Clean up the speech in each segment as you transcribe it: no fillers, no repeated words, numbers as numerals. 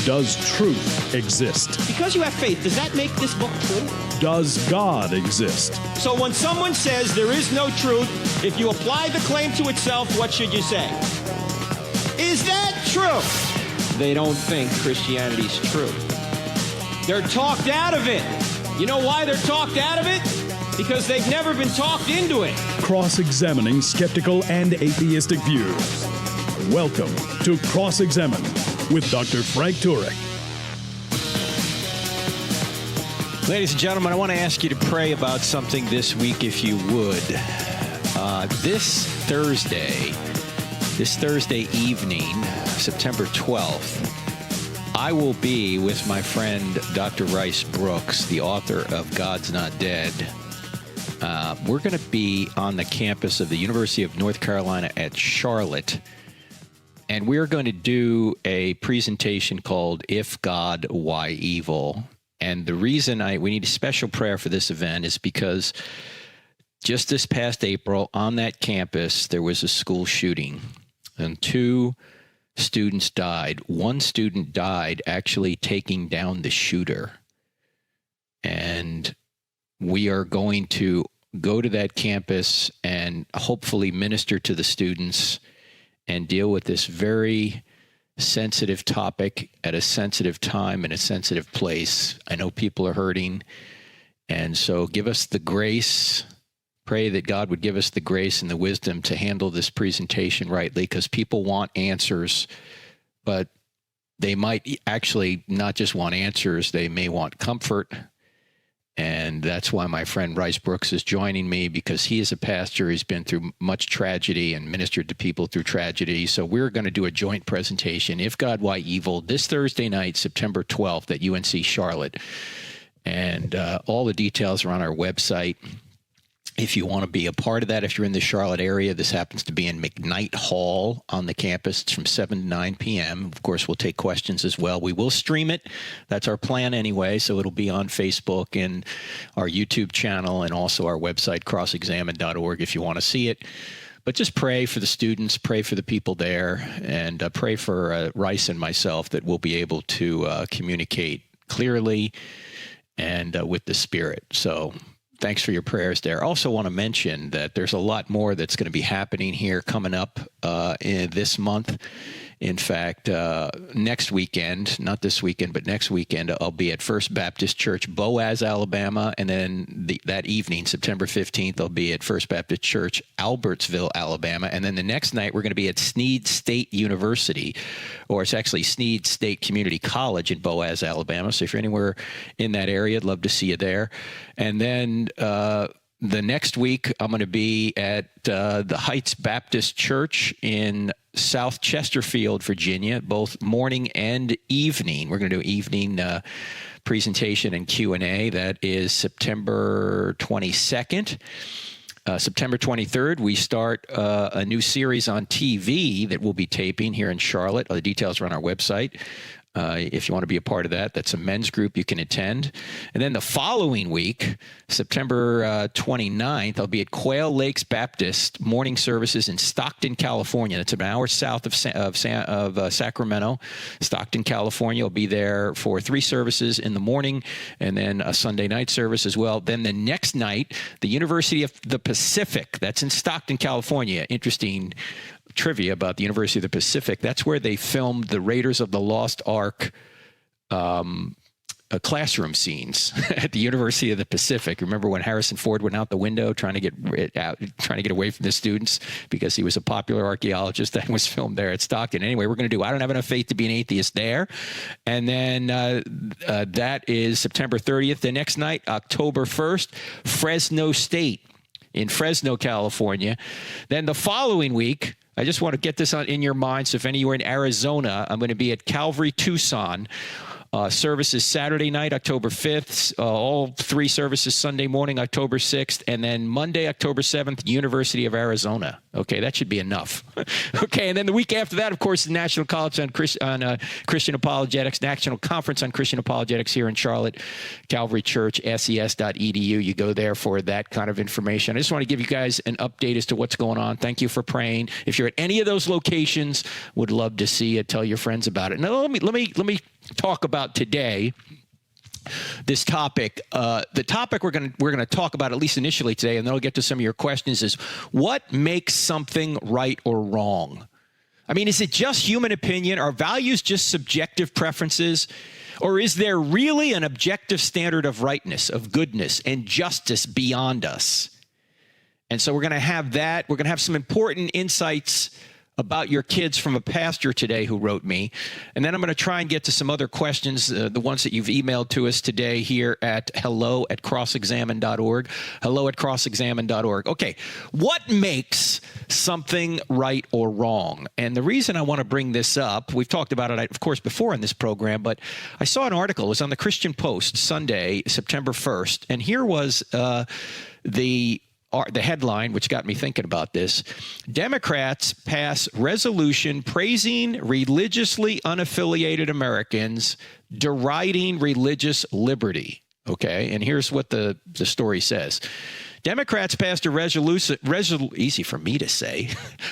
Does truth exist? Because you have faith, does that make this book true? Does God exist? So when someone says there is no truth, if you apply the claim to itself, what should you say? Is that true? They don't think Christianity's true. They're talked out of it. You know why they're talked out of it? Because they've never been talked into it. Cross-examining skeptical and atheistic views. Welcome to Cross-Examine with Dr. Frank Turek. Ladies and gentlemen, I want to ask you to pray about something this week, if you would. This Thursday evening, September 12th, I will be with my friend Dr. Rice Brooks, the author of God's Not Dead. We're going to be on the campus of the University of North Carolina at Charlotte, and we're going to do a presentation called If God, Why Evil? And the reason we need a special prayer for this event is because just this past April on that campus, there was a school shooting and 2 students died. 1 student died actually taking down the shooter. And we are going to go to that campus and hopefully minister to the students and deal with this very sensitive topic at a sensitive time in a sensitive place. I know people are hurting. And so give us the grace. Pray that God would give us the grace and the wisdom to handle this presentation rightly, because people want answers, but they might actually not just want answers, they may want comfort. And that's why my friend Rice Brooks is joining me, because he is a pastor. He's been through much tragedy and ministered to people through tragedy. So we're going to do a joint presentation, If God, Why Evil, this Thursday night, September 12th at UNC Charlotte. And all the details are on our website. If you want to be a part of that, if you're in the Charlotte area, this happens to be in McKnight Hall on the campus. It's from 7 to 9 p.m. Of course, we'll take questions as well. We will stream it. That's our plan anyway, so it'll be on Facebook and our YouTube channel and also our website, crossexamine.org, if you want to see it. But just pray for the students, pray for the people there, and pray for Rice and myself that we'll be able to communicate clearly and with the Spirit. So thanks for your prayers there. I also want to mention that there's a lot more that's going to be happening here coming up in this month. In fact, next weekend, not this weekend, but next weekend, I'll be at First Baptist Church, Boaz, Alabama. And then that evening, September 15th, I'll be at First Baptist Church, Albertsville, Alabama. And then the next night, we're going to be at Snead State University, or it's actually Snead State Community College in Boaz, Alabama. So if you're anywhere in that area, I'd love to see you there. And then the next week, I'm going to be at the Heights Baptist Church in South Chesterfield, Virginia, both morning and evening. We're going to do evening presentation and Q&A. That is September 22nd. September 23rd, we start a new series on TV that we'll be taping here in Charlotte. The details are on our website. If you want to be a part of that, that's a men's group you can attend. And then the following week, September 29th, I'll be at Quail Lakes Baptist morning services in Stockton, California. That's about an hour south of Sacramento, Stockton, California. I'll be there for 3 services in the morning and then a Sunday night service as well. Then the next night, the University of the Pacific, that's in Stockton, California. Interesting trivia about the University of the Pacific. That's where they filmed the Raiders of the Lost Ark classroom scenes at the University of the Pacific. Remember when Harrison Ford went out the window trying to get away from the students because he was a popular archaeologist? That was filmed there at Stockton. Anyway, we're going to do I Don't Have Enough Faith to Be an Atheist there. And then that is September 30th. The next night, October 1st, Fresno State in Fresno, California. Then the following week, I just want to get this in your mind. So if any of you are in Arizona, I'm going to be at Calvary Tucson Services Saturday night, October 5th. All 3 services Sunday morning, October 6th. And then Monday, October 7th, University of Arizona. Okay, that should be enough. Okay, and then the week after that, of course, the National College on Christian Apologetics, National Conference on Christian Apologetics here in Charlotte, Calvary Church, ses.edu. You go there for that kind of information. I just want to give you guys an update as to what's going on. Thank you for praying. If you're at any of those locations, would love to see you. Tell your friends about it. Now, let me talk about today this topic. The topic we're going to talk about, at least initially today, and then I'll get to some of your questions, is what makes something right or wrong? I mean, is it just human opinion? Are values just subjective preferences? Or is there really an objective standard of rightness, of goodness, and justice beyond us? And so we're going to have that. We're going to have some important insights about your kids from a pastor today who wrote me. And then I'm going to try and get to some other questions, the ones that you've emailed to us today here at hello@crossexamine.org, hello@crossexamine.org. Okay, what makes something right or wrong? And the reason I want to bring this up, we've talked about it, of course, before in this program, but I saw an article. It was on the Christian Post, Sunday, September 1st, and here was the headline, which got me thinking about this. Democrats pass resolution praising religiously unaffiliated Americans, deriding religious liberty. Okay, and here's what the story says. Democrats passed a resolution, easy for me to say,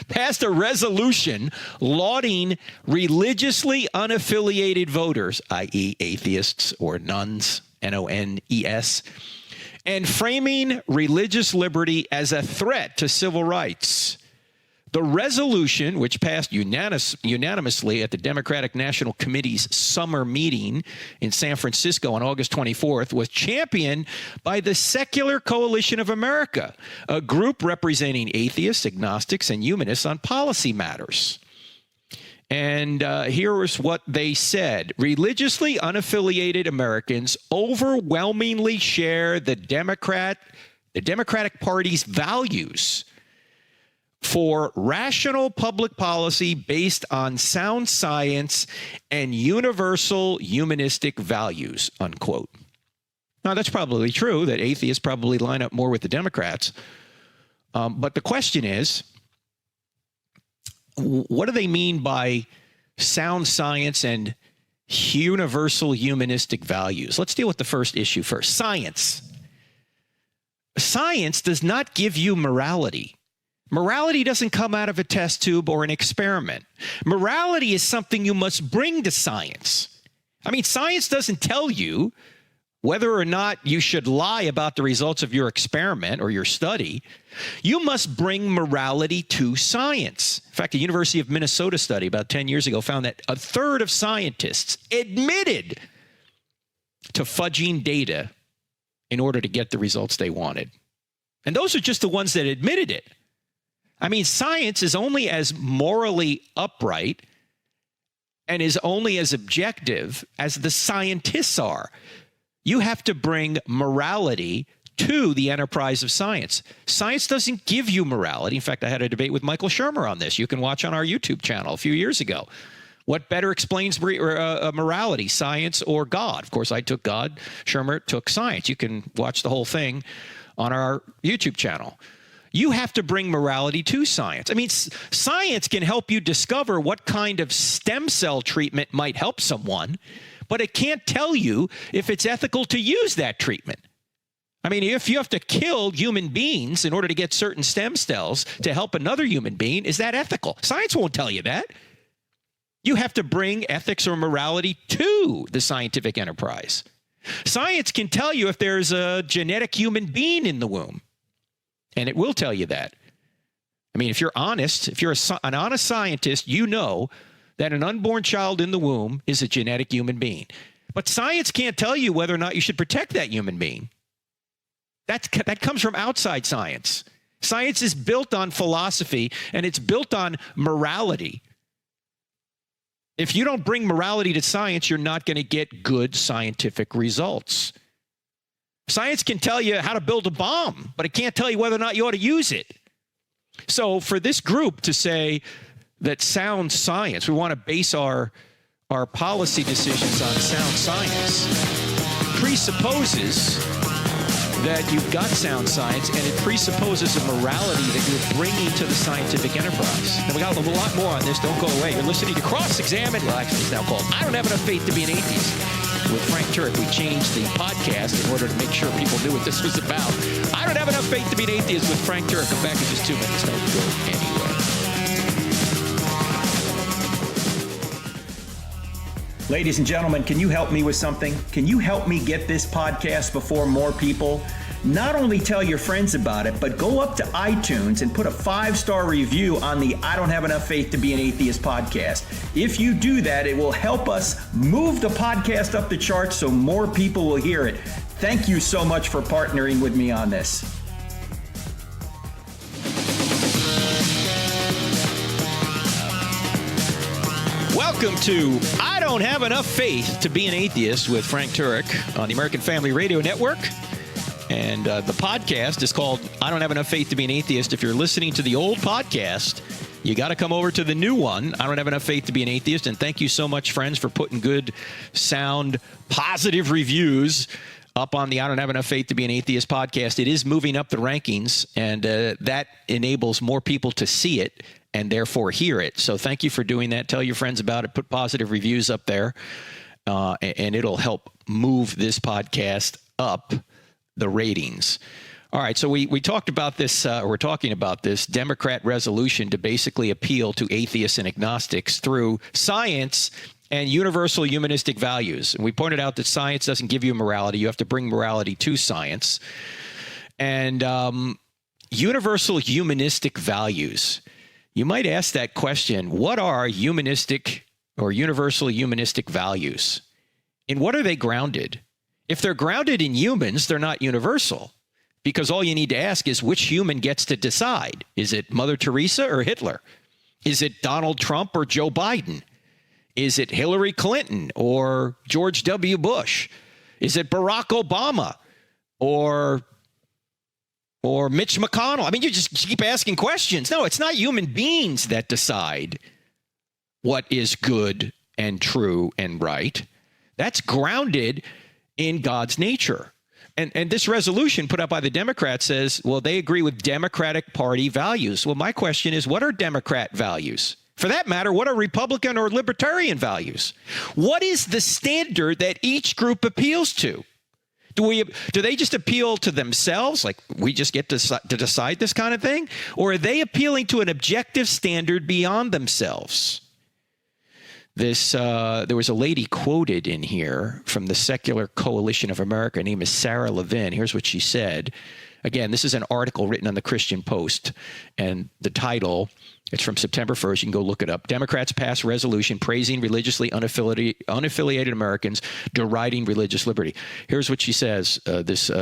passed a resolution lauding religiously unaffiliated voters, i.e. atheists or nuns, N-O-N-E-S, and framing religious liberty as a threat to civil rights. The resolution, which passed unanimously at the Democratic National Committee's summer meeting in San Francisco on August 24th, was championed by the Secular Coalition of America, a group representing atheists, agnostics, and humanists on policy matters. And here is what they said. Religiously unaffiliated Americans overwhelmingly share the Democratic Party's values for rational public policy based on sound science and universal humanistic values, unquote. Now, that's probably true, that atheists probably line up more with the Democrats. But the question is, what do they mean by sound science and universal humanistic values? Let's deal with the first issue first. Science. Science does not give you morality. Morality doesn't come out of a test tube or an experiment. Morality is something you must bring to science. I mean, science doesn't tell you whether or not you should lie about the results of your experiment or your study. You must bring morality to science. In fact, a University of Minnesota study about 10 years ago found that a third of scientists admitted to fudging data in order to get the results they wanted. And those are just the ones that admitted it. I mean, science is only as morally upright and is only as objective as the scientists are. You have to bring morality to the enterprise of science. Science doesn't give you morality. In fact, I had a debate with Michael Shermer on this. You can watch on our YouTube channel a few years ago. What better explains morality, science or God? Of course, I took God. Shermer took science. You can watch the whole thing on our YouTube channel. You have to bring morality to science. I mean, science can help you discover what kind of stem cell treatment might help someone, but it can't tell you if it's ethical to use that treatment. I mean, if you have to kill human beings in order to get certain stem cells to help another human being, is that ethical? Science won't tell you that. You have to bring ethics or morality to the scientific enterprise. Science can tell you if there's a genetic human being in the womb, and it will tell you that. I mean, if you're honest, if you're an honest scientist, you know that an unborn child in the womb is a genetic human being. But science can't tell you whether or not you should protect that human being. That comes from outside science. Science is built on philosophy, and it's built on morality. If you don't bring morality to science, you're not going to get good scientific results. Science can tell you how to build a bomb, but it can't tell you whether or not you ought to use it. So for this group to say that sound science, we want to base our our policy decisions on sound science presupposes that you've got sound science, and it presupposes a morality that you're bringing to the scientific enterprise. And we got a lot more on this. Don't go away. You're listening to Cross-Examine. Well, actually, it's now called I Don't Have Enough Faith to Be an Atheist with Frank Turek. We changed the podcast in order to make sure people knew what this was about. I Don't Have Enough Faith to Be an Atheist with Frank Turek. I'm back in just 2 minutes. Don't go anywhere. Ladies and gentlemen, can you help me with something? Can you help me get this podcast before more people? Not only tell your friends about it, but go up to iTunes and put a 5-star review on the I Don't Have Enough Faith to Be an Atheist podcast. If you do that, it will help us move the podcast up the charts so more people will hear it. Thank you so much for partnering with me on this. Welcome to I Don't Have Enough Faith to Be an Atheist with Frank Turek on the American Family Radio Network. And the podcast is called I Don't Have Enough Faith to Be an Atheist. If you're listening to the old podcast, you got to come over to the new one, I Don't Have Enough Faith to Be an Atheist. And thank you so much, friends, for putting good, sound, positive reviews up on the I Don't Have Enough Faith to Be an Atheist podcast. It is moving up the rankings, and that enables more people to see it and therefore hear it. So thank you for doing that. Tell your friends about it. Put positive reviews up there, and it'll help move this podcast up the ratings. All right, so we talked about this, we're talking about this Democrat resolution to basically appeal to atheists and agnostics through science and universal humanistic values. And we pointed out that science doesn't give you morality. You have to bring morality to science. And universal humanistic values. You might ask that question, what are humanistic or universal humanistic values? In what are they grounded? If they're grounded in humans, they're not universal, because all you need to ask is which human gets to decide. Is it Mother Teresa or Hitler? Is it Donald Trump or Joe Biden? Is it Hillary Clinton or George W. Bush? Is it Barack Obama or Mitch McConnell? I mean, you just keep asking questions. No, it's not human beings that decide what is good and true and right. That's grounded in God's nature. And this resolution put out by the Democrats says, well, they agree with Democratic Party values. Well, my question is, what are Democrat values? For that matter, what are Republican or Libertarian values? What is the standard that each group appeals to? Do they just appeal to themselves, like we just get to decide this kind of thing? Or are they appealing to an objective standard beyond themselves? There was a lady quoted in here from the Secular Coalition of America. Her name is Sarah Levin. Here's what she said. Again, this is an article written on the Christian Post, and the title, it's from September 1st. You can go look it up. Democrats pass resolution praising religiously unaffiliated Americans, deriding religious liberty. Here's what she says,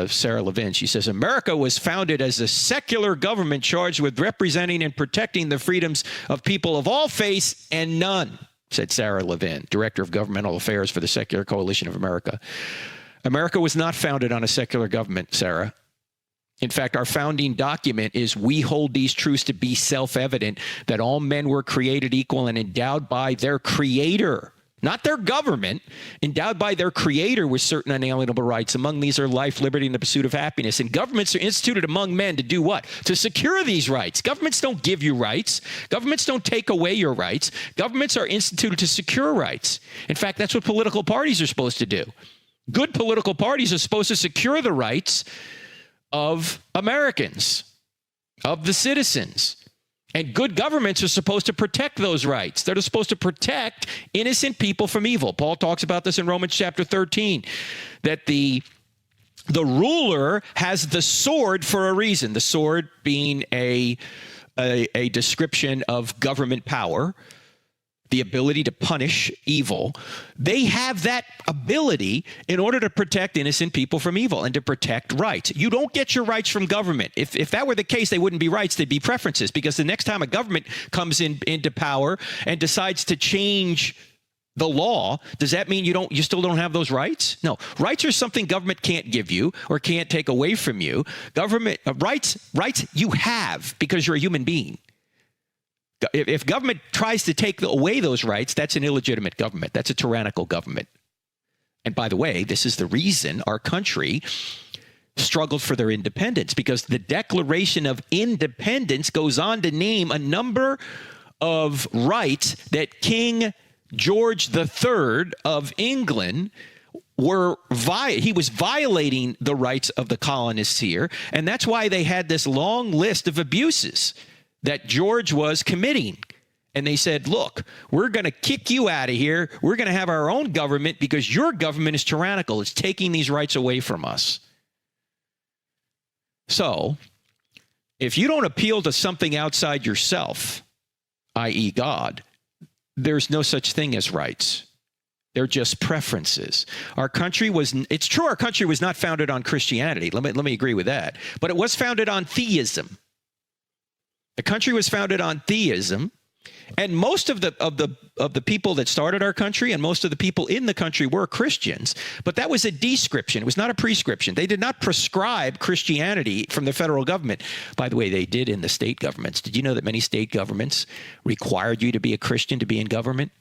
Sarah Levin. She says, America was founded as a secular government charged with representing and protecting the freedoms of people of all faiths and none, said Sarah Levin, Director of Governmental Affairs for the Secular Coalition of America. America was not founded on a secular government, Sarah. In fact, our founding document is we hold these truths to be self-evident, that all men were created equal and endowed by their creator, not their government, endowed by their creator with certain unalienable rights. Among these are life, liberty, and the pursuit of happiness. And governments are instituted among men to do what? To secure these rights. Governments don't give you rights. Governments don't take away your rights. Governments are instituted to secure rights. In fact, that's what political parties are supposed to do. Good political parties are supposed to secure the rights of Americans, of the citizens. And good governments are supposed to protect those rights. They're supposed to protect innocent people from evil. Paul talks about this in Romans chapter 13, that the ruler has the sword for a reason. The sword being a description of government power, the ability to punish evil. They have that ability in order to protect innocent people from evil and to protect rights. You don't get your rights from government. If that were the case, they wouldn't be rights, they'd be preferences, because the next time a government comes into power and decides to change the law, does that mean you still don't have those rights? No. Rights are something government can't give you or can't take away from you. Government rights you have because you're a human being. If government tries to take away those rights, that's an illegitimate government. That's a tyrannical government. And by the way, this is the reason our country struggled for their independence, because the Declaration of Independence goes on to name a number of rights that King George III of England he was violating the rights of the colonists here. And that's why they had this long list of abuses that George was committing. And they said, look, we're going to kick you out of here. We're going to have our own government because your government is tyrannical. It's taking these rights away from us. So if you don't appeal to something outside yourself, i.e. God, there's no such thing as rights. They're just preferences. It's true our country was not founded on Christianity. Let me agree with that. But it was founded on theism. The country was founded on theism. And most of the people that started our country and most of the people in the country were Christians. But that was a description. It was not a prescription. They did not prescribe Christianity from the federal government. By the way, they did in the state governments. Did you know that many state governments required you to be a Christian to be in government?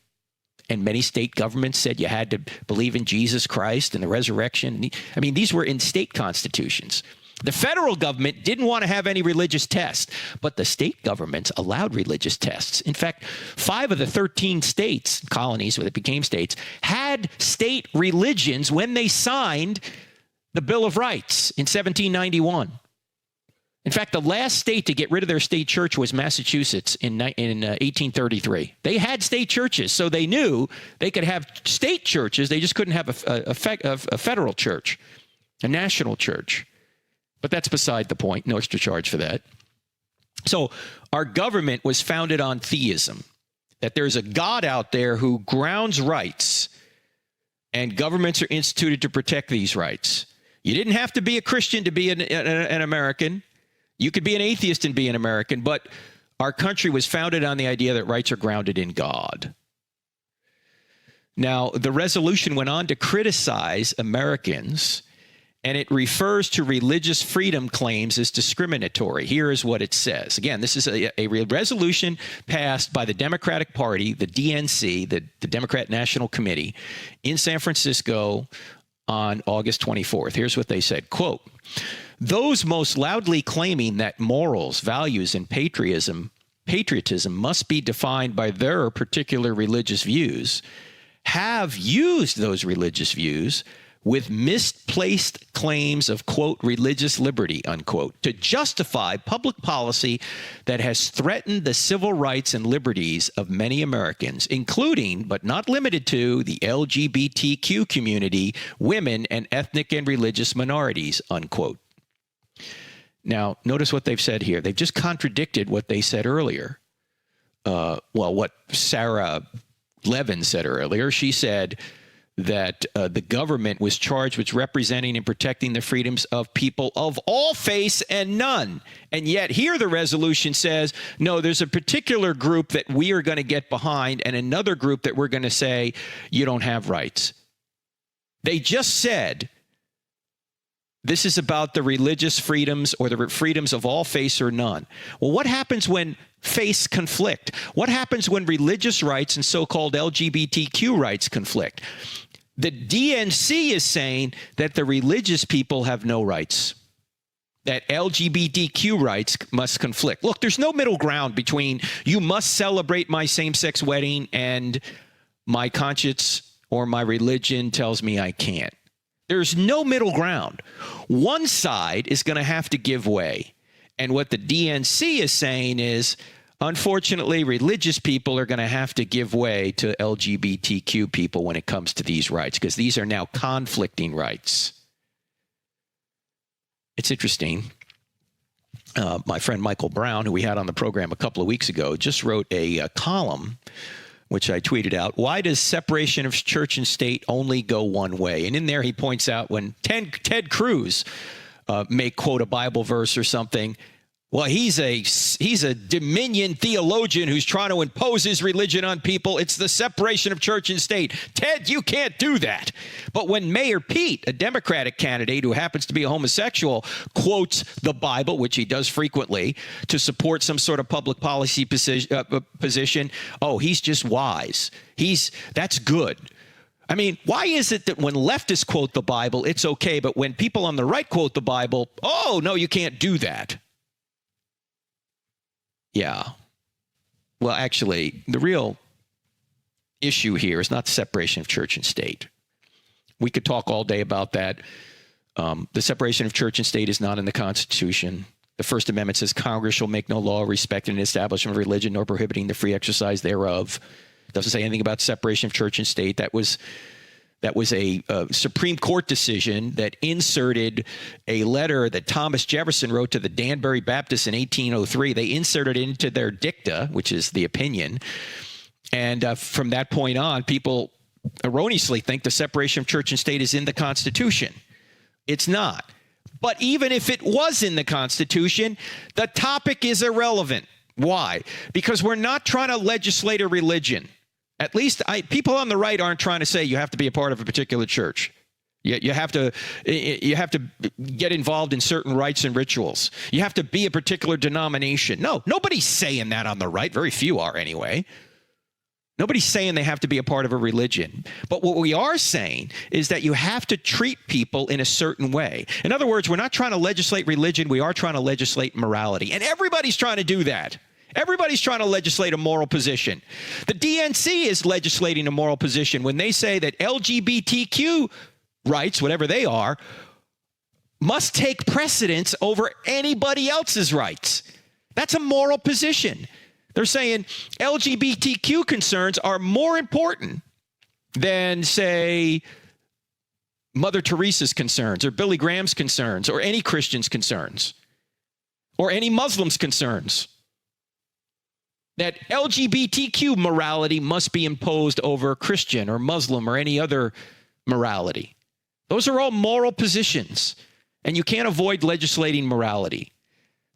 And many state governments said you had to believe in Jesus Christ and the resurrection. I mean, these were in state constitutions. The federal government didn't want to have any religious tests, but the state governments allowed religious tests. In fact, 5 of the 13 states, colonies when it became states, had state religions when they signed the Bill of Rights in 1791. In fact, the last state to get rid of their state church was Massachusetts in 1833. They had state churches, so they knew they could have state churches. They just couldn't have a federal church, a national church. But that's beside the point. No extra charge for that. So our government was founded on theism, that there's a God out there who grounds rights, and governments are instituted to protect these rights. You didn't have to be a Christian to be an American. You could be an atheist and be an American, but our country was founded on the idea that rights are grounded in God. Now, the resolution went on to criticize Americans, and it refers to religious freedom claims as discriminatory. Here is what it says. Again, this is a resolution passed by the Democratic Party, the DNC, the Democrat National Committee, in San Francisco on August 24th. Here's what they said, quote, "Those most loudly claiming that morals, values, and patriotism must be defined by their particular religious views have used those religious views with misplaced claims of, quote, religious liberty, unquote, to justify public policy that has threatened the civil rights and liberties of many Americans, including, but not limited to, the LGBTQ community, women, and ethnic and religious minorities, unquote." Now, notice what they've said here. They've just contradicted what they said earlier. What Sarah Levin said earlier. She said that the government was charged with representing and protecting the freedoms of people of all faiths and none. And yet here the resolution says, no, there's a particular group that we are going to get behind and another group that we're going to say, you don't have rights. They just said this is about the religious freedoms or the freedoms of all faiths or none. Well, what happens when faiths conflict? What happens when religious rights and so-called LGBTQ rights conflict? The DNC is saying that the religious people have no rights, that LGBTQ rights must conflict. Look, there's no middle ground between you must celebrate my same-sex wedding and my conscience or my religion tells me I can't. There's no middle ground. One side is going to have to give way. And what the DNC is saying is, unfortunately, religious people are going to have to give way to LGBTQ people when it comes to these rights, because these are now conflicting rights. It's interesting. My friend Michael Brown, who we had on the program a couple of weeks ago, just wrote a column, which I tweeted out. Why does separation of church and state only go one way? And in there he points out when Ted Cruz may quote a Bible verse or something, Well, he's a dominion theologian who's trying to impose his religion on people. It's the separation of church and state. Ted, you can't do that. But when Mayor Pete, a Democratic candidate who happens to be a homosexual, quotes the Bible, which he does frequently, to support some sort of public policy position, oh, he's just wise. That's good. I mean, why is it that when leftists quote the Bible, it's okay, but when people on the right quote the Bible, oh, no, you can't do that? Yeah. Well, actually, the real issue here is not the separation of church and state. We could talk all day about that. The separation of church and state is not in the Constitution. The First Amendment says Congress shall make no law respecting the establishment of religion nor prohibiting the free exercise thereof. It doesn't say anything about separation of church and state. That was a Supreme Court decision that inserted a letter that Thomas Jefferson wrote to the Danbury Baptists in 1803. They inserted it into their dicta, which is the opinion. And from that point on, people erroneously think the separation of church and state is in the Constitution. It's not. But even if it was in the Constitution, the topic is irrelevant. Why? Because we're not trying to legislate a religion. At least people on the right aren't trying to say you have to be a part of a particular church. You have to get involved in certain rites and rituals. You have to be a particular denomination. No, nobody's saying that on the right. Very few are anyway. Nobody's saying they have to be a part of a religion. But what we are saying is that you have to treat people in a certain way. In other words, we're not trying to legislate religion. We are trying to legislate morality. And everybody's trying to do that. Everybody's trying to legislate a moral position. The DNC is legislating a moral position when they say that LGBTQ rights, whatever they are, must take precedence over anybody else's rights. That's a moral position. They're saying LGBTQ concerns are more important than, say, Mother Teresa's concerns or Billy Graham's concerns or any Christian's concerns or any Muslim's concerns. That LGBTQ morality must be imposed over Christian or Muslim or any other morality. Those are all moral positions, and you can't avoid legislating morality.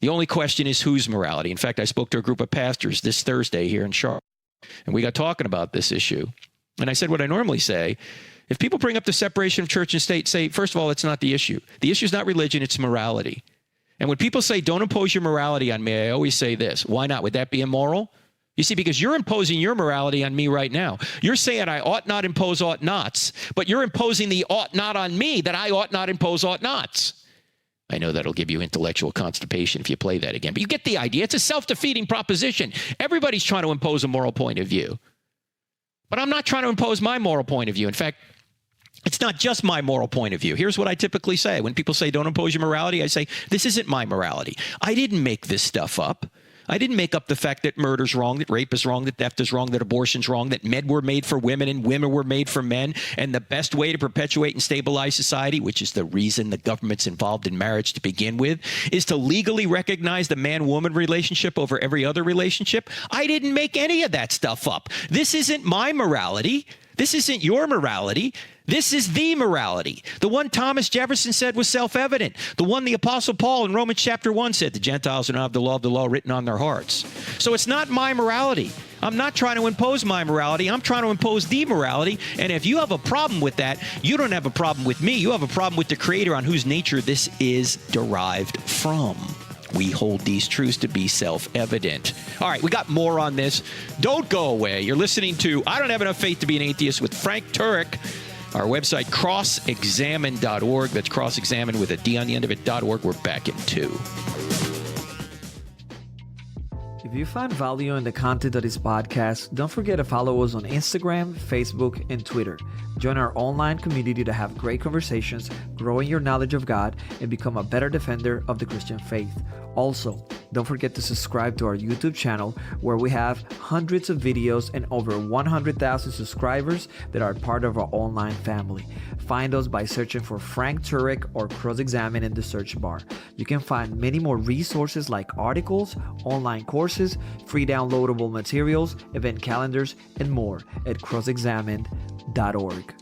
The only question is whose morality. In fact, I spoke to a group of pastors this Thursday here in Charlotte, and we got talking about this issue. And I said what I normally say. If people bring up the separation of church and state, say, first of all, it's not the issue. The issue is not religion, it's morality. And when people say, don't impose your morality on me, I always say this. Why not? Would that be immoral? You see, because you're imposing your morality on me right now. You're saying I ought not impose ought nots, but you're imposing the ought not on me that I ought not impose ought nots. I know that'll give you intellectual constipation if you play that again, but you get the idea. It's a self-defeating proposition. Everybody's trying to impose a moral point of view. But I'm not trying to impose my moral point of view. In fact, it's not just my moral point of view. Here's what I typically say. When people say, don't impose your morality, I say, this isn't my morality. I didn't make this stuff up. I didn't make up the fact that murder's wrong, that rape is wrong, that theft is wrong, that abortion's wrong, that men were made for women and women were made for men. And the best way to perpetuate and stabilize society, which is the reason the government's involved in marriage to begin with, is to legally recognize the man-woman relationship over every other relationship. I didn't make any of that stuff up. This isn't my morality. This isn't your morality. This is the morality. The one Thomas Jefferson said was self-evident. The one the Apostle Paul in Romans chapter 1 said, the Gentiles do not have the law written on their hearts. So it's not my morality. I'm not trying to impose my morality. I'm trying to impose the morality. And if you have a problem with that, you don't have a problem with me. You have a problem with the Creator on whose nature this is derived from. We hold these truths to be self-evident. All right, we got more on this. Don't go away. You're listening to I Don't Have Enough Faith to Be an Atheist with Frank Turek. Our website, crossexamine.org. That's crossexamine with a D on the end of it.org. We're back in 2. If you find value in the content of this podcast, don't forget to follow us on Instagram, Facebook, and Twitter. Join our online community to have great conversations, grow in your knowledge of God, and become a better defender of the Christian faith. Also, don't forget to subscribe to our YouTube channel, where we have hundreds of videos and over 100,000 subscribers that are part of our online family. Find us by searching for Frank Turek or Cross Examine in the search bar. You can find many more resources like articles, online courses, free downloadable materials, event calendars, and more at crossexamined.org.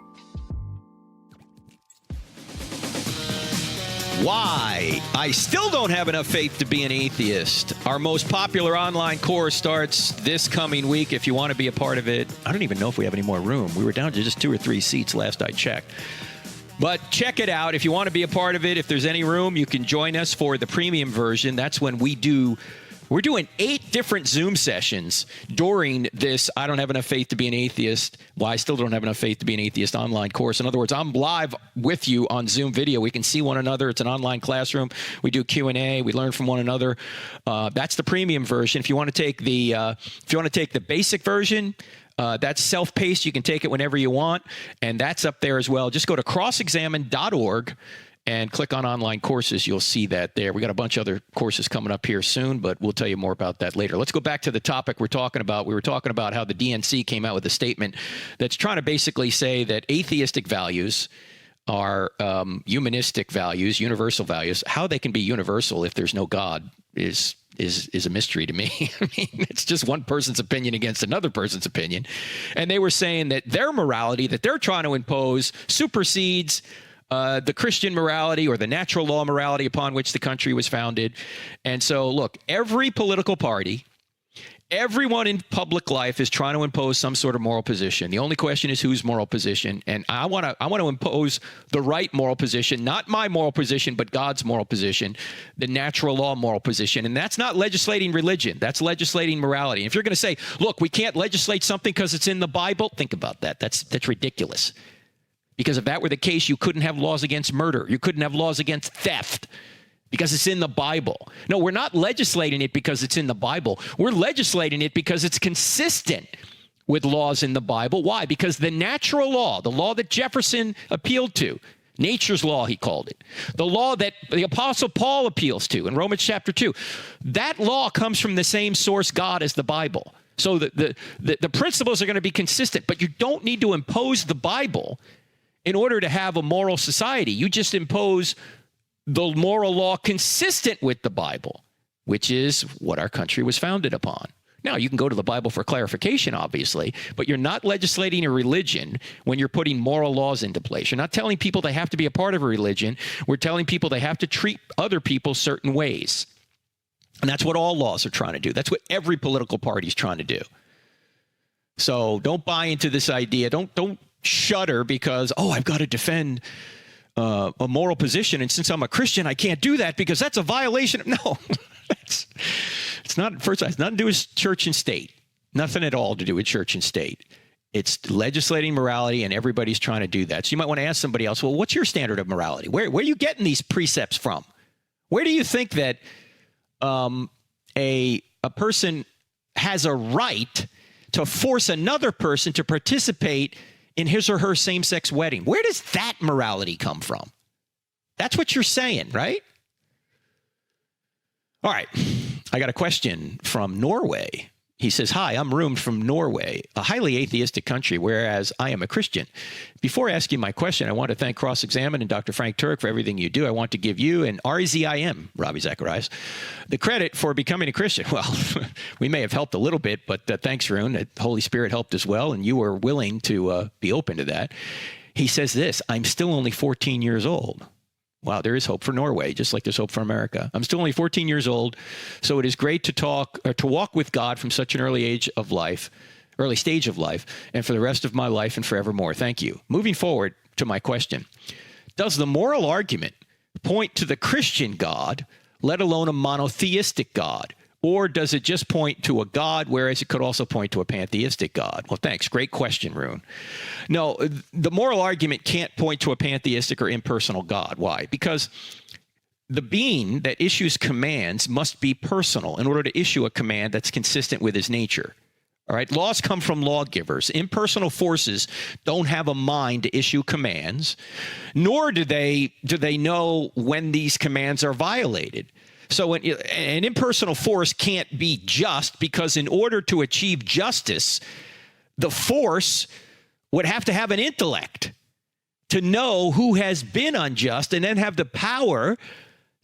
Why I still don't have enough faith to be an atheist. Our most popular online course starts this coming week. If you want to be a part of it, I don't even know if we have any more room. We were down to just 2 or 3 seats last I checked. But check it out. If you want to be a part of it, if there's any room, you can join us for the premium version. That's when we're doing 8 different Zoom sessions during this I don't have enough faith to be an atheist. Well, I still don't have enough faith to be an atheist online course. In other words, I'm live with you on Zoom video. We can see one another. It's an online classroom. We do Q&A. We learn from one another. That's the premium version. If you want to take the basic version, that's self-paced. You can take it whenever you want, and that's up there as well. Just go to crossexamine.org and click on online courses. You'll see that there. We got a bunch of other courses coming up here soon, but we'll tell you more about that later. Let's go back to the topic we're talking about. We were talking about how the DNC came out with a statement that's trying to basically say that atheistic values are humanistic values, universal values. How they can be universal if there's no God is a mystery to me. I mean, it's just one person's opinion against another person's opinion. And they were saying that their morality that they're trying to impose supersedes the Christian morality or the natural law morality upon which the country was founded. And so, look, every political party, everyone in public life is trying to impose some sort of moral position. The only question is whose moral position. And I want to impose the right moral position, not my moral position, but God's moral position, the natural law moral position. And that's not legislating religion. That's legislating morality. And if you're going to say, look, we can't legislate something because it's in the Bible, think about that. That's ridiculous. Because if that were the case, you couldn't have laws against murder. You couldn't have laws against theft because it's in the Bible. No, we're not legislating it because it's in the Bible. We're legislating it because it's consistent with laws in the Bible. Why? Because the natural law, the law that Jefferson appealed to, nature's law, he called it, the law that the Apostle Paul appeals to in Romans chapter 2, that law comes from the same source, God, as the Bible. So the principles are going to be consistent, but you don't need to impose the Bible in order to have a moral society. You just impose the moral law consistent with the Bible, which is what our country was founded upon. Now, you can go to the Bible for clarification, obviously, but you're not legislating a religion when you're putting moral laws into place. You're not telling people they have to be a part of a religion. We're telling people they have to treat other people certain ways. And that's what all laws are trying to do. That's what every political party is trying to do. So don't buy into this idea. Don't shudder because, I've got to defend a moral position, and since I'm a Christian, I can't do that because that's a violation. No, it's not. First, it's nothing to do with church and state. Nothing at all to do with church and state. It's legislating morality, and everybody's trying to do that. So you might want to ask somebody else, well, what's your standard of morality? Where are you getting these precepts from? Where do you think that a person has a right to force another person to participate in his or her same-sex wedding? Where does that morality come from? That's what you're saying, right? All right. I got a question from Norway. He says, hi, I'm Rune from Norway, a highly atheistic country, whereas I am a Christian. Before asking my question, I want to thank Cross-Examine and Dr. Frank Turek for everything you do. I want to give you and RZIM, 𝗦𝗢𝗖𝗓, the credit for becoming a Christian. Well, we may have helped a little bit, but thanks, Rune. The Holy Spirit helped as well, and you were willing to be open to that. He says this, I'm still only 14 years old. Wow, there is hope for Norway, just like there's hope for America. I'm still only 14 years old, so it is great to walk with God from such an early stage of life, and for the rest of my life and forevermore. Thank you. Moving forward to my question. Does the moral argument point to the Christian God, let alone a monotheistic God? Or does it just point to a God, whereas it could also point to a pantheistic God? Well, thanks. Great question, Rune. No, the moral argument can't point to a pantheistic or impersonal God. Why? Because the being that issues commands must be personal in order to issue a command that's consistent with his nature. All right? Laws come from lawgivers. Impersonal forces don't have a mind to issue commands, nor do they know when these commands are violated. So an impersonal force can't be just, because in order to achieve justice, the force would have to have an intellect to know who has been unjust and then have the power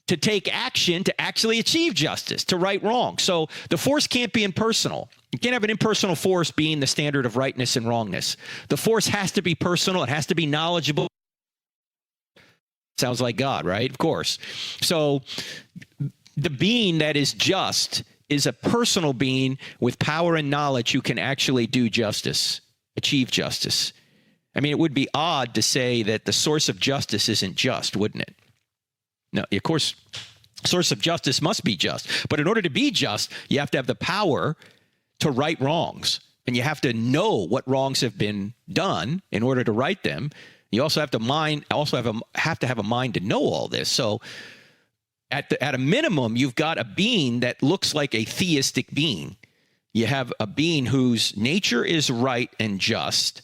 to take action to actually achieve justice, to right wrong. So the force can't be impersonal. You can't have an impersonal force being the standard of rightness and wrongness. The force has to be personal. It has to be knowledgeable. Sounds like God, right? Of course. So the being that is just is a personal being with power and knowledge who can actually do justice, achieve justice. I mean, it would be odd to say that the source of justice isn't just, wouldn't it? No, of course, source of justice must be just. But in order to be just, you have to have the power to right wrongs. And you have to know what wrongs have been done in order to right them. You also have to have a mind to know all this. So at a minimum, you've got a being that looks like a theistic being. You have a being whose nature is right and just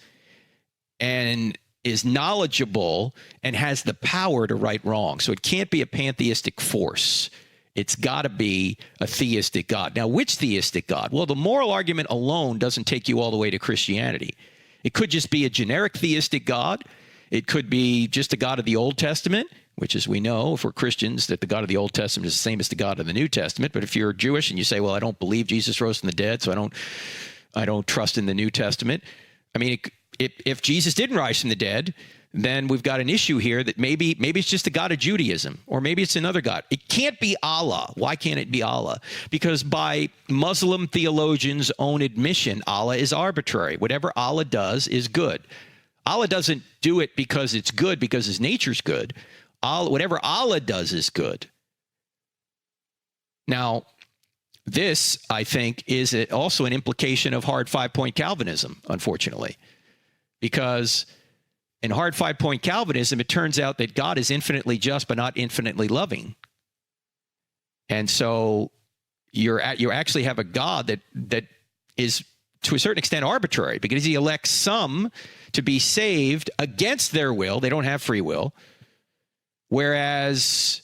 and is knowledgeable and has the power to right wrong. So it can't be a pantheistic force. It's got to be a theistic God. Now, which theistic God? Well, the moral argument alone doesn't take you all the way to Christianity. It could just be a generic theistic God. It could be just the God of the Old Testament, which, as we know, if we're Christians, that the God of the Old Testament is the same as the God of the New Testament. But if you're Jewish and you say, well, I don't believe Jesus rose from the dead, so I don't trust in the New Testament. I mean, if Jesus didn't rise from the dead, then we've got an issue here that maybe it's just the God of Judaism, or maybe it's another God. It can't be Allah. Why can't it be Allah? Because by Muslim theologians' own admission, Allah is arbitrary. Whatever Allah does is good. Allah doesn't do it because it's good, because his nature's good. Whatever Allah does is good. Now, this, I think, is also an implication of hard five-point Calvinism, unfortunately, because in hard five-point Calvinism, it turns out that God is infinitely just but not infinitely loving. And so you actually have a God that is, to a certain extent, arbitrary, because he elects some to be saved against their will. They don't have free will. Whereas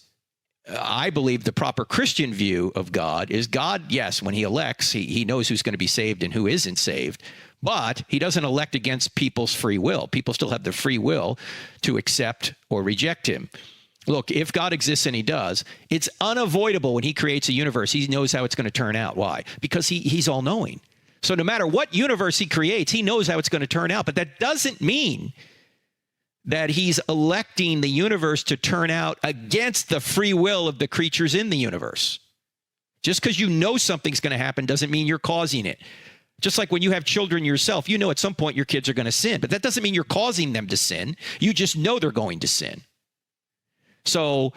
I believe the proper Christian view of God is God, yes, when he elects, he knows who's going to be saved and who isn't saved. But he doesn't elect against people's free will. People still have the free will to accept or reject him. Look, if God exists, and he does, it's unavoidable when he creates a universe. He knows how it's going to turn out. Why? Because he's all-knowing. So no matter what universe he creates, he knows how it's going to turn out. But that doesn't mean that he's electing the universe to turn out against the free will of the creatures in the universe. Just because you know something's going to happen doesn't mean you're causing it. Just like when you have children yourself, you know at some point your kids are going to sin, but that doesn't mean you're causing them to sin. You just know they're going to sin. So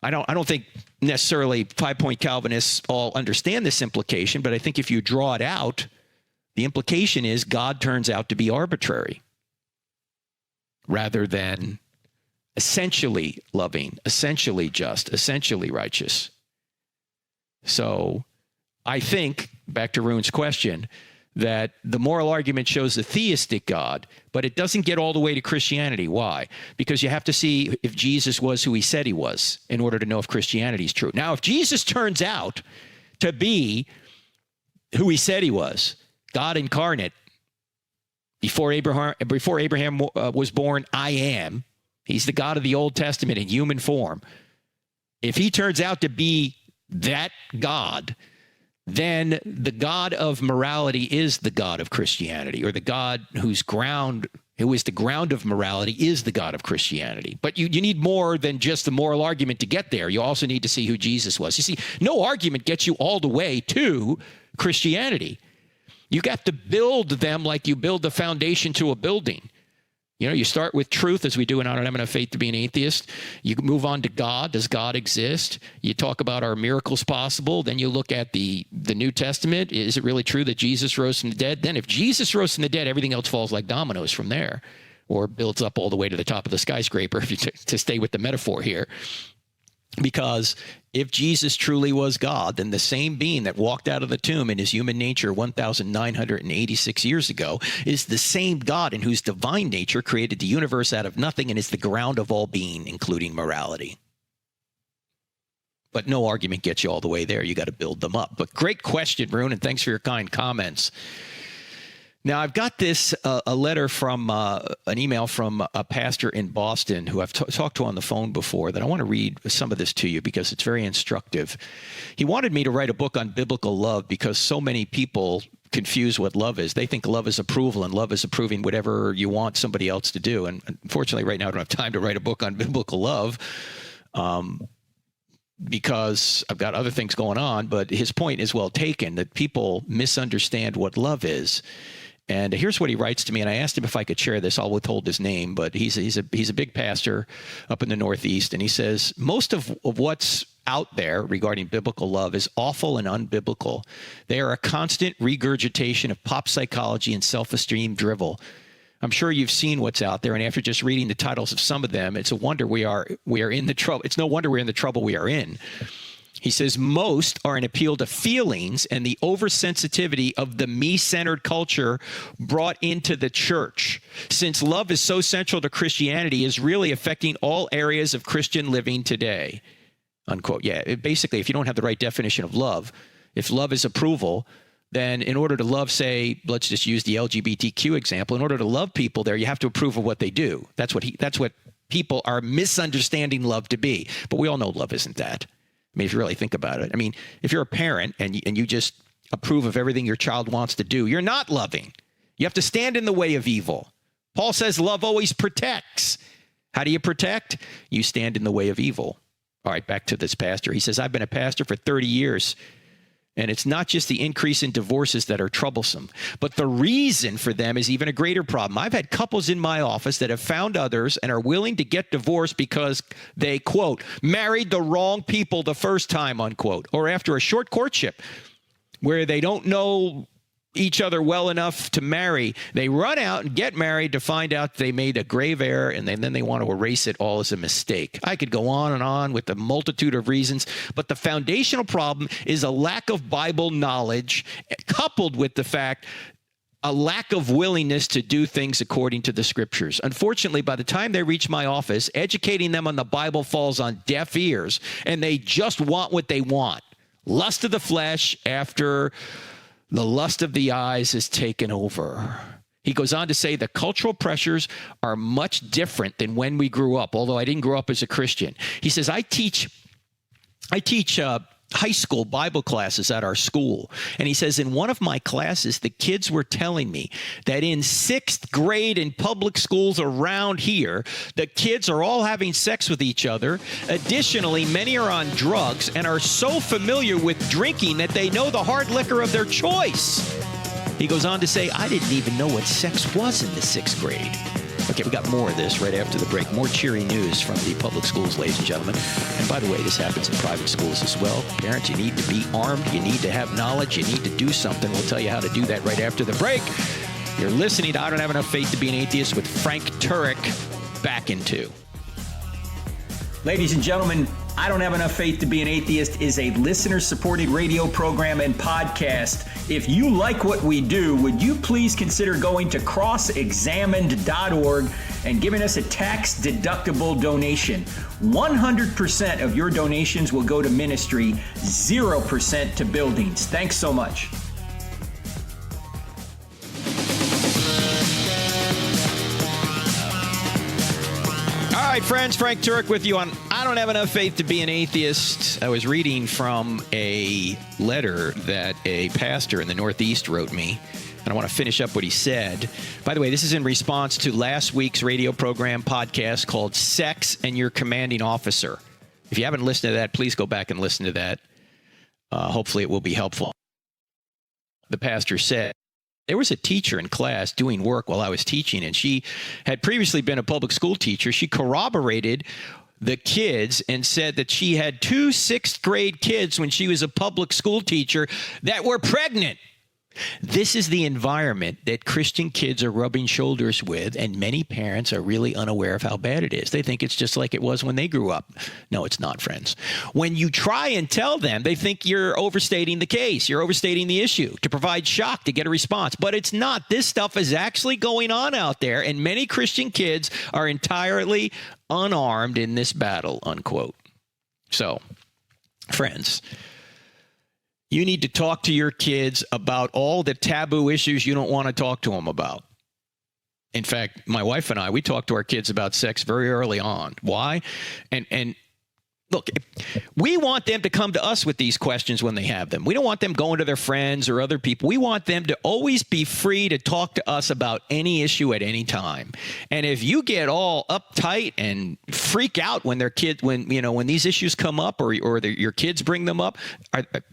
I don't think necessarily five-point Calvinists all understand this implication, but I think if you draw it out, the implication is God turns out to be arbitrary rather than essentially loving, essentially just, essentially righteous. So I think, back to Rune's question, that the moral argument shows the theistic God, but it doesn't get all the way to Christianity. Why? Because you have to see if Jesus was who he said he was in order to know if Christianity is true. Now, if Jesus turns out to be who he said he was, God incarnate, before Abraham was born, I am. He's the God of the Old Testament in human form. If he turns out to be that God, then the God of morality is the God of Christianity, or the God who is the ground of morality is the God of Christianity. But you need more than just the moral argument to get there. You also need to see who Jesus was. You see, no argument gets you all the way to Christianity. You got to build them like you build the foundation to a building. You know, you start with truth, as we do in I Don't Have Enough Faith to Be an Atheist. You move on to God. Does God exist? You talk about, are miracles possible? Then you look at the New Testament. Is it really true that Jesus rose from the dead? Then if Jesus rose from the dead, everything else falls like dominoes from there, or builds up all the way to the top of the skyscraper, if you to stay with the metaphor here. Because if Jesus truly was God, then the same being that walked out of the tomb in his human nature 1,986 years ago is the same God in whose divine nature created the universe out of nothing and is the ground of all being, including morality. But no argument gets you all the way there. You got to build them up. But great question, Rune, and thanks for your kind comments. Now, I've got this, a letter from, an email from a pastor in Boston who I've talked to on the phone before, that I want to read some of this to you because it's very instructive. He wanted me to write a book on biblical love because so many people confuse what love is. They think love is approval and love is approving whatever you want somebody else to do. And unfortunately, right now, I don't have time to write a book on biblical love because I've got other things going on. But his point is well taken, that people misunderstand what love is. And here's what he writes to me, and I asked him if I could share this. I'll withhold his name, but he's a big pastor up in the Northeast, and he says most of what's out there regarding biblical love is awful and unbiblical. They are a constant regurgitation of pop psychology and self-esteem drivel. I'm sure you've seen what's out there, and after just reading the titles of some of them, it's a wonder we are in the trouble. It's no wonder we're in the trouble we are in. He says most are an appeal to feelings and the oversensitivity of the me-centered culture brought into the church. Since love is so central to Christianity, is really affecting all areas of Christian living today. Unquote. Yeah, basically, if you don't have the right definition of love, if love is approval, then in order to love, say, let's just use the LGBTQ example, in order to love people there, you have to approve of what they do. That's what people are misunderstanding love to be. But we all know love isn't that. I mean, if you really think about it. I mean, if you're a parent and you just approve of everything your child wants to do, you're not loving. You have to stand in the way of evil. Paul says love always protects. How do you protect? You stand in the way of evil. All right, back to this pastor. He says, I've been a pastor for 30 years, and it's not just the increase in divorces that are troublesome, but the reason for them is even a greater problem. I've had couples in my office that have found others and are willing to get divorced because they, quote, married the wrong people the first time, unquote, or after a short courtship where they don't know each other well enough to marry, they run out and get married to find out they made a grave error, and then they want to erase it all as a mistake. I could go on and on with a multitude of reasons, but the foundational problem is a lack of Bible knowledge coupled with the fact a lack of willingness to do things according to the scriptures. Unfortunately, by the time they reach my office, educating them on the Bible falls on deaf ears, and they just want what they want. Lust of the flesh after the lust of the eyes is taken over. He goes on to say the cultural pressures are much different than when we grew up, although I didn't grow up as a Christian. He says, I teach high school Bible classes at our school. And he says, in one of my classes, the kids were telling me that in 6th grade in public schools around here, the kids are all having sex with each other. Additionally, many are on drugs and are so familiar with drinking that they know the hard liquor of their choice. He goes on to say, I didn't even know what sex was in the 6th grade. Okay, we got more of this right after the break. More cheery news from the public schools, ladies and gentlemen. And by the way, this happens in private schools as well. Parents, you need to be armed. You need to have knowledge. You need to do something. We'll tell you how to do that right after the break. You're listening to I Don't Have Enough Faith to Be an Atheist with Frank Turek. Back in 2. Ladies and gentlemen, I Don't Have Enough Faith to Be an Atheist is a listener-supported radio program and podcast. If you like what we do, would you please consider going to crossexamined.org and giving us a tax-deductible donation? 100% of your donations will go to ministry, 0% to buildings. Thanks so much. All right, friends, Frank Turek with you on I Don't Have Enough Faith to Be an Atheist. I was reading from a letter that a pastor in the Northeast wrote me, and I want to finish up what he said. By the way, this is in response to last week's radio program podcast called Sex and Your Commanding Officer. If you haven't listened to that, please go back and listen to that. Hopefully it will be helpful. The pastor said, there was a teacher in class doing work while I was teaching, and she had previously been a public school teacher. She corroborated the kids and said that she had 2 6th grade kids when she was a public school teacher that were pregnant. This is the environment that Christian kids are rubbing shoulders with, and many parents are really unaware of how bad it is. They think it's just like it was when they grew up. No, it's not, friends. When you try and tell them, they think you're overstating the case. You're overstating the issue to provide shock, to get a response. But it's not. This stuff is actually going on out there, and many Christian kids are entirely unarmed in this battle, unquote. So, friends, You need to talk to your kids about all the taboo issues you don't want to talk to them about. In fact, my wife and I, we talk to our kids about sex very early on. Why? And look, we want them to come to us with these questions when they have them. We don't want them going to their friends or other people. We want them to always be free to talk to us about any issue at any time. And if you get all uptight and freak out when when these issues come up or your kids bring them up,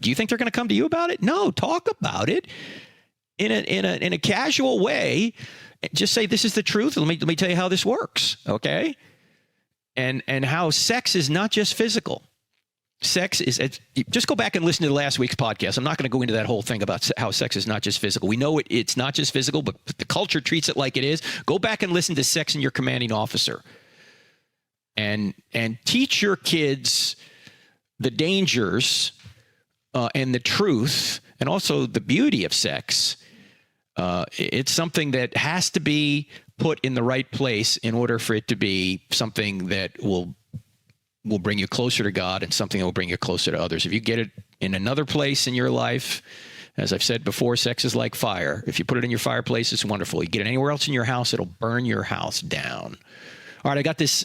do you think they're going to come to you about it? No, talk about it in a casual way. Just say, this is the truth. Let me tell you how this works. Okay. And how sex is not just physical. Sex is, just go back and listen to last week's podcast. I'm not going to go into that whole thing about how sex is not just physical. We know it's not just physical, but the culture treats it like it is. Go back and listen to Sex and Your Commanding Officer. And teach your kids the dangers and the truth and also the beauty of sex. It's something that has to be put in the right place in order for it to be something that will bring you closer to God and something that will bring you closer to others. If you get it in another place in your life, as I've said before, sex is like fire. If you put it in your fireplace, it's wonderful. You get it anywhere else in your house, it'll burn your house down. All right, I got this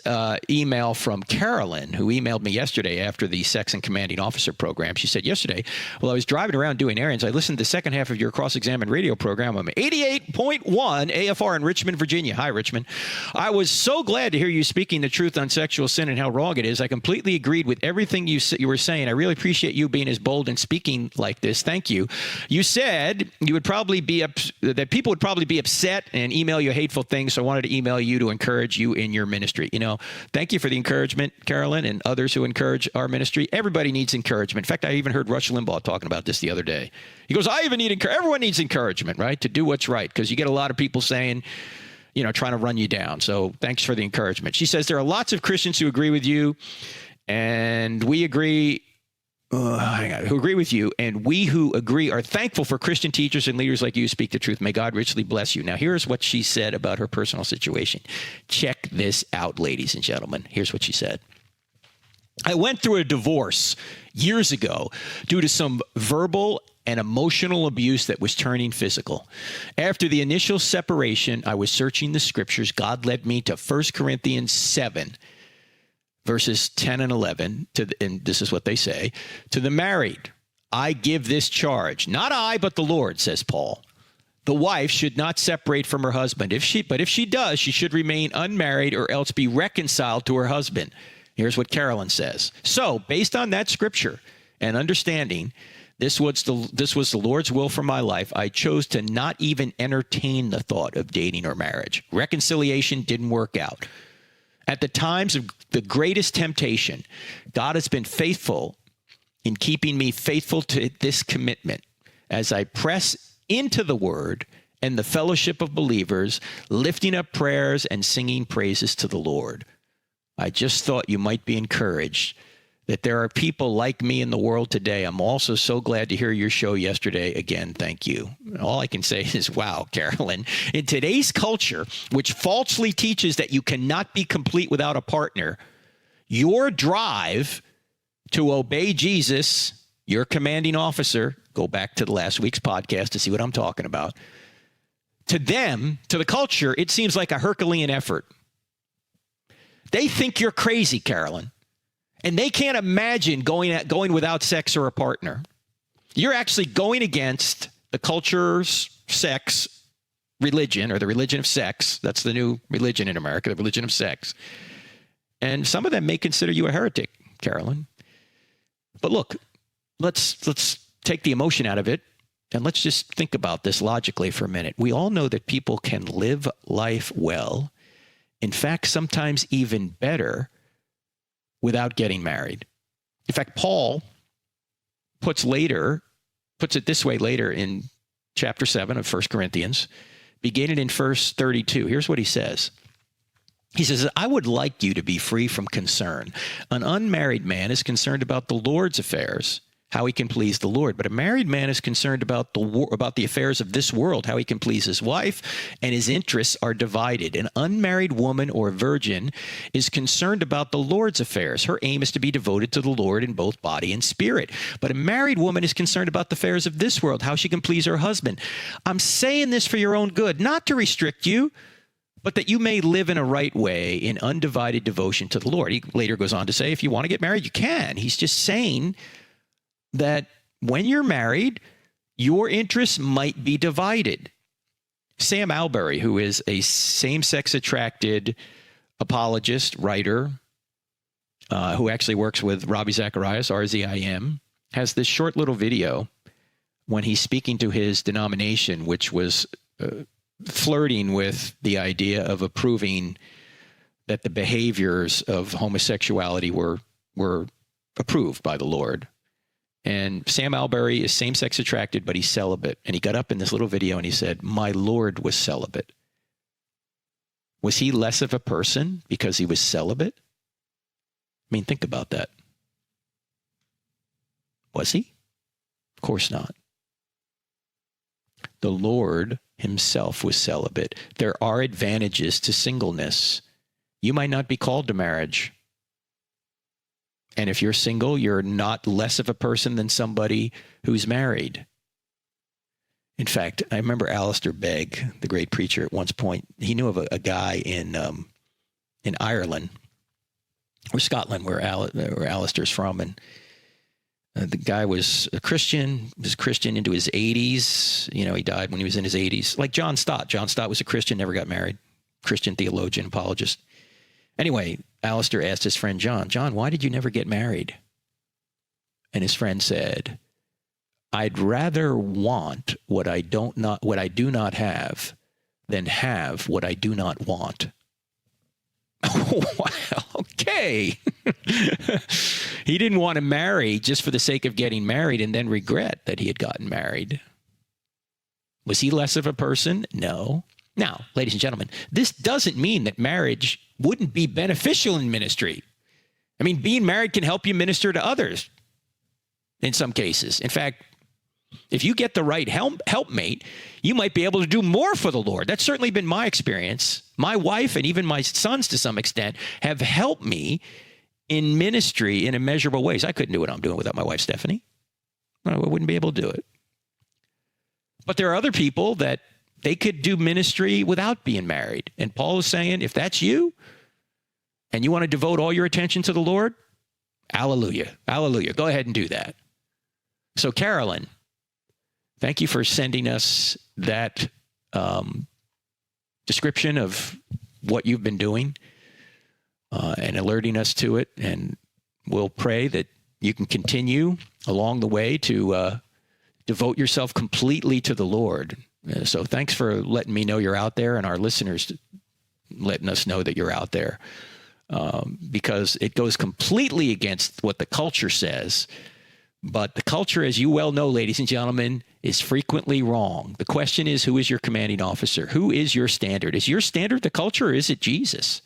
email from Carolyn, who emailed me yesterday after the Sex and Commanding Officer program. She said, yesterday, while I was driving around doing errands, I listened to the second half of your Cross-Examined radio program on 88.1 AFR in Richmond, Virginia. Hi, Richmond. I was so glad to hear you speaking the truth on sexual sin and how wrong it is. I completely agreed with everything you were saying. I really appreciate you being as bold and speaking like this. Thank you. You said you would probably that people would probably be upset and email you hateful things, so I wanted to email you to encourage you in your ministry. Thank you for the encouragement, Carolyn, and others who encourage our ministry. Everybody needs encouragement. In fact, I even heard Rush Limbaugh talking about this the other day. He goes, I even need encouragement. Everyone needs encouragement, right? To do what's right, because you get a lot of people saying, trying to run you down. So thanks for the encouragement. She says, there are lots of Christians who agree with you, and we agree. Who agree with you, and we who agree are thankful for Christian teachers and leaders like you who speak the truth. May God richly bless you. Now, here's what she said about her personal situation. Check this out, ladies and gentlemen. Here's what she said. I went through a divorce years ago due to some verbal and emotional abuse that was turning physical. After the initial separation, I was searching the scriptures. God led me to 1 Corinthians 7, verses 10 and 11, and this is what they say, to the married, I give this charge, not I, but the Lord, says Paul. The wife should not separate from her husband. But if she does, she should remain unmarried or else be reconciled to her husband. Here's what Carolyn says. So, based on that scripture and understanding, this was the Lord's will for my life. I chose to not even entertain the thought of dating or marriage. Reconciliation didn't work out. At the times of the greatest temptation, God has been faithful in keeping me faithful to this commitment as I press into the word and the fellowship of believers, lifting up prayers and singing praises to the Lord. I just thought you might be encouraged that there are people like me in the world today. I'm also so glad to hear your show yesterday. Again, thank you. All I can say is, wow, Carolyn. In today's culture, which falsely teaches that you cannot be complete without a partner, your drive to obey Jesus, your commanding officer, go back to the last week's podcast to see what I'm talking about, to them, to the culture, it seems like a Herculean effort. They think you're crazy, Carolyn. And they can't imagine going without sex or a partner. You're actually going against the culture's sex religion, or the religion of sex. That's the new religion in America, the religion of sex. And some of them may consider you a heretic, Carolyn. But look, let's take the emotion out of it, and let's just think about this logically for a minute. We all know that people can live life well, in fact, sometimes even better, without getting married. In fact, Paul puts it this way later in chapter 7 of 1 Corinthians, beginning in verse 32. Here's what he says. He says, I would like you to be free from concern. An unmarried man is concerned about the Lord's affairs, how he can please the Lord. But a married man is concerned about the affairs of this world, how he can please his wife, and his interests are divided. An unmarried woman or virgin is concerned about the Lord's affairs. Her aim is to be devoted to the Lord in both body and spirit. But a married woman is concerned about the affairs of this world, how she can please her husband. I'm saying this for your own good, not to restrict you, but that you may live in a right way in undivided devotion to the Lord. He later goes on to say, if you want to get married, you can. He's just saying that when you're married, your interests might be divided. Sam Albury, who is a same-sex attracted apologist, writer, who actually works with Ravi Zacharias, RZIM, has this short little video when he's speaking to his denomination, which was flirting with the idea of approving that the behaviors of homosexuality were approved by the Lord. And Sam Albury is same-sex attracted, but he's celibate. And he got up in this little video and he said, my Lord was celibate. Was he less of a person because he was celibate? I mean, think about that. Was he? Of course not. The Lord himself was celibate. There are advantages to singleness. You might not be called to marriage. And if you're single, you're not less of a person than somebody who's married. In fact, I remember Alistair Begg, the great preacher, at one point, he knew of a guy in Ireland or Scotland, where Alistair's from, and the guy was a Christian into his 80s. You know, he died when he was in his 80s. Like John Stott. John Stott was a Christian, never got married. Christian theologian, apologist. Anyway, Alistair asked his friend John, why did you never get married? And his friend said, I'd rather want what I do not have than have what I do not want. Oh, well, okay. He didn't want to marry just for the sake of getting married and then regret that he had gotten married. Was he less of a person? No. Now, ladies and gentlemen, this doesn't mean that marriage wouldn't be beneficial in ministry. I mean, being married can help you minister to others in some cases. In fact, if you get the right helpmate, you might be able to do more for the Lord. That's certainly been my experience. My wife and even my sons, to some extent, have helped me in ministry in immeasurable ways. I couldn't do what I'm doing without my wife, Stephanie. I wouldn't be able to do it. But there are other people that they could do ministry without being married. And Paul is saying, if that's you and you want to devote all your attention to the Lord, hallelujah, hallelujah. Go ahead and do that. So, Carolyn, thank you for sending us that description of what you've been doing and alerting us to it. And we'll pray that you can continue along the way to devote yourself completely to the Lord. So thanks for letting me know you're out there, and our listeners letting us know that you're out there, because it goes completely against what the culture says. But the culture, as you well know, ladies and gentlemen, is frequently wrong. The question is, who is your commanding officer? Who is your standard? Is your standard the culture, or is it Jesus?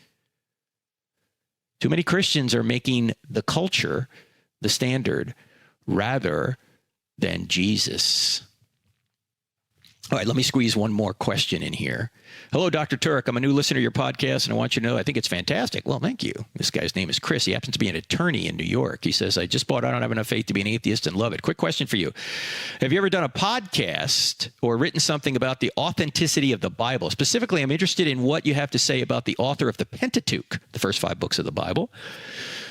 Too many Christians are making the culture the standard rather than Jesus. All right, let me squeeze one more question in here. Hello, Dr. Turk. I'm a new listener to your podcast, and I want you to know I think it's fantastic. Well, thank you. This guy's name is Chris. He happens to be an attorney in New York. He says, I just bought I Don't Have Enough Faith to Be an Atheist and Love It. Quick question for you. Have you ever done a podcast or written something about the authenticity of the Bible? Specifically, I'm interested in what you have to say about the author of the Pentateuch, the first 5 books of the Bible.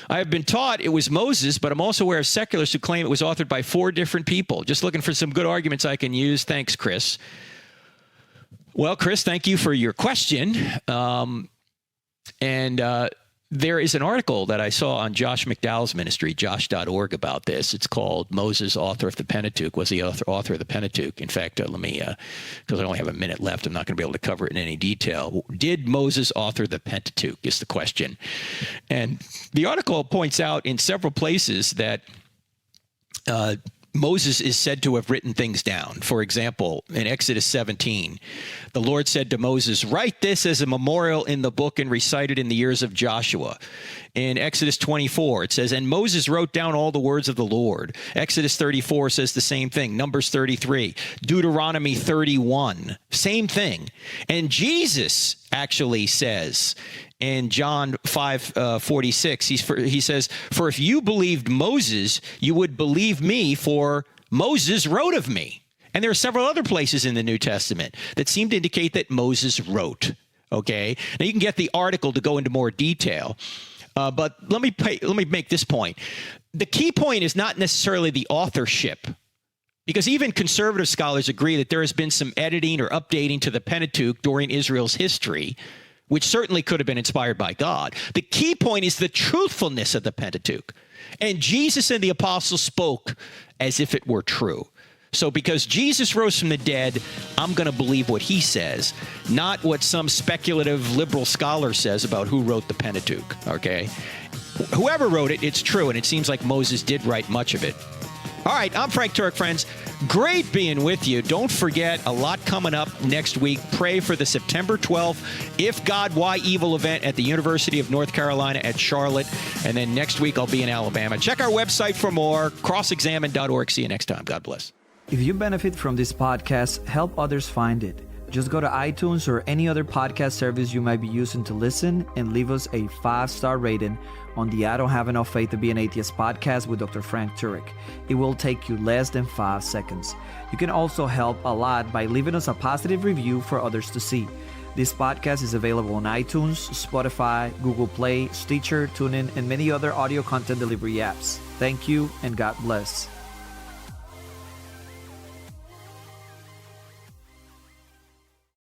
I have been taught it was Moses, but I'm also aware of secularists who claim it was authored by 4 different people. Just looking for some good arguments I can use. Thanks, Chris. Well, Chris, thank you for your question. There is an article that I saw on Josh McDowell's ministry, josh.org, about this. It's called Moses, Author of the Pentateuch. Was the author of the Pentateuch? In fact, let me, because I only have a minute left, I'm not going to be able to cover it in any detail. Did Moses author the Pentateuch is the question. And the article points out in several places that Moses is said to have written things down. For example, in Exodus 17, the Lord said to Moses, "Write this as a memorial in the book and recite it in the ears of Joshua." In Exodus 24, it says, "And Moses wrote down all the words of the Lord." Exodus 34 says the same thing. Numbers 33, Deuteronomy 31, same thing. And Jesus actually says in John 5:46, he says, "For if you believed Moses, you would believe me, for Moses wrote of me." And there are several other places in the New Testament that seem to indicate that Moses wrote. Okay, now you can get the article to go into more detail, but let me make this point. The key point is not necessarily the authorship, because even conservative scholars agree that there has been some editing or updating to the Pentateuch during Israel's history, which certainly could have been inspired by God. The key point is the truthfulness of the Pentateuch. And Jesus and the apostles spoke as if it were true. So because Jesus rose from the dead, I'm going to believe what he says, not what some speculative liberal scholar says about who wrote the Pentateuch, okay? Whoever wrote it, it's true, and it seems like Moses did write much of it. All right, I'm Frank Turek, friends. Great being with you. Don't forget, a lot coming up next week. Pray for the September 12th If God, Why Evil event at the University of North Carolina at Charlotte. And then next week, I'll be in Alabama. Check our website for more, crossexamine.org. See you next time. God bless. If you benefit from this podcast, help others find it. Just go to iTunes or any other podcast service you might be using to listen and leave us a 5-star rating on the I Don't Have Enough Faith to Be an Atheist podcast with Dr. Frank Turek. It will take you less than 5 seconds. You can also help a lot by leaving us a positive review for others to see. This podcast is available on iTunes, Spotify, Google Play, Stitcher, TuneIn, and many other audio content delivery apps. Thank you and God bless.